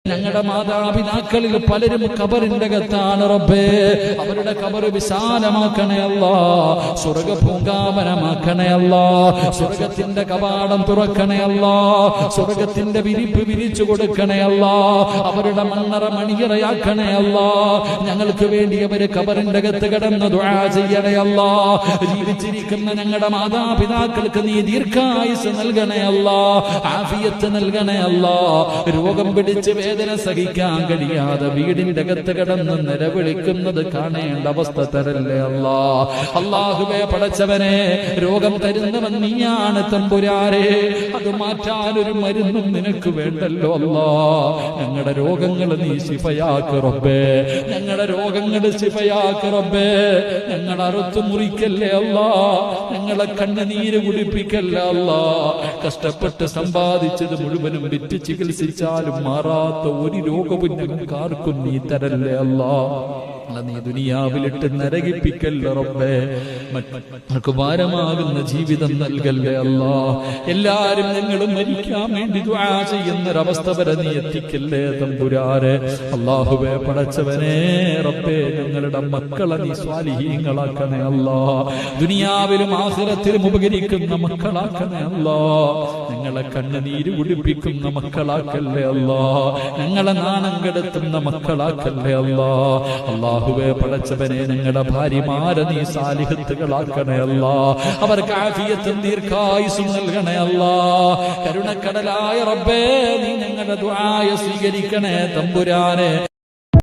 ഞങ്ങളുടെ മാതാപിതാക്കളിൽ പലരും ഖബറിന്റെ അകത്താണ് റബ്ബേ. അവരുടെ ഖബർ വിശാലമാക്കണേ അല്ലാ, സ്വർഗ്ഗ പൂങ്കാവനമാക്കണേ അല്ലാ, സ്വർഗ്ഗത്തിന്റെ കവാടം തുറക്കണേ അല്ലാ, സ്വർഗ്ഗത്തിന്റെ വിരിപ്പ് വിരിച്ചു കൊടുക്കണേ അല്ലാ, അവരുടെ മണ്ണറ മണിയറയാക്കണേ അല്ലാ. ഞങ്ങൾക്ക് വേണ്ടി അവര് ഖബറിന്റെ അകത്ത് കിടന്ന് ദുആ ചെയ്യണേ അല്ലാ. ജീവിച്ചിരിക്കുന്ന ഞങ്ങളുടെ മാതാപിതാക്കൾക്ക് നീ ദീർഘായുസ് നൽകണേ അല്ലാ, ആഫിയത്ത് നൽകണേ അല്ലാ. രോഗം പിടിച്ച് വേദന സഹിക്കാൻ കഴിയാതെ വീടിന്റെ അകത്ത് കിടന്ന് നിലവിളിക്കുന്നത് കാണേണ്ട അവസ്ഥ തരല്ലേ അല്ലാ. അല്ലാഹുവേ പടച്ചവനെ, രോഗം തരുന്നവൻ നീയാണ് തമ്പുരാരെ. അത് മാറ്റാൻ ഒരു മരുന്നും നിനക്ക് വേണ്ടല്ലോ അല്ലാ. ഞങ്ങളുടെ രോഗങ്ങൾ നീ ശിഫയാക്ക് റബ്ബേ, ഞങ്ങളുടെ രോഗങ്ങൾ ശിഫയാക്ക് റബ്ബേ. ഞങ്ങളെ അറുത്തു മുറിക്കല്ലേ അല്ലാ, ഞങ്ങളെ കണ്ണുനീര് കുടിപ്പിക്കല്ലേ അല്ലാ. കഷ്ടപ്പെട്ട് സമ്പാദിച്ചത് മുഴുവനും വിറ്റ് ചികിത്സിച്ചാലും മാറാത്ത ഒരു രോഗവും ഞങ്ങൾക്ക് ആർക്കും നീ തരല്ലേ അല്ലാ. നീ ദുനിയാവിലിട്ട് നരകിപ്പിക്കല്ലേ റബ്ബേ. മറ്റു ഭാരമാകുന്ന ജീവിതം നൽകല്ലേ അല്ലാ. എല്ലാരും ഞങ്ങളും മരിക്കാൻ വേണ്ടി ദുആ ചെയ്യുന്നൊരവസ്ഥ വരെ നീ എത്തിക്കല്ലേ തമ്പുരാരെ. അല്ലാഹുവേ പടച്ചവനെ റബ്ബേ, ഞങ്ങളുടെ മക്കളെ നീ സ്വാലിഹീങ്ങളാക്കണേ അല്ലാ. ദുനിയാവിലും ആഖിറത്തിലും ഉപകരിക്കുന്ന മക്കളാക്കണേ അല്ലാ. ഞങ്ങളെ കണ്ണുനീര് കുടിപ്പിക്കുന്ന മക്കളാക്കല്ലേ അല്ലാ. ഞങ്ങളെ നാണം കെടുത്തുന്ന മക്കളാക്കല്ലേ അല്ലാ. അല്ലാഹുവേ പടച്ചവനെ, ഞങ്ങളുടെ ഭാര്യമാരെ നീ സാലിഹത്തുകളാക്കണേ അല്ലാ. അവർക്ക് ആഫിയത്തും ദീർഘായുസ്സും നൽകണേ അല്ലാ. കരുണക്കടലായ റബ്ബേ, നീ ഞങ്ങളുടെ ദുആ സ്വീകരിക്കണേ തമ്പുരാനെ.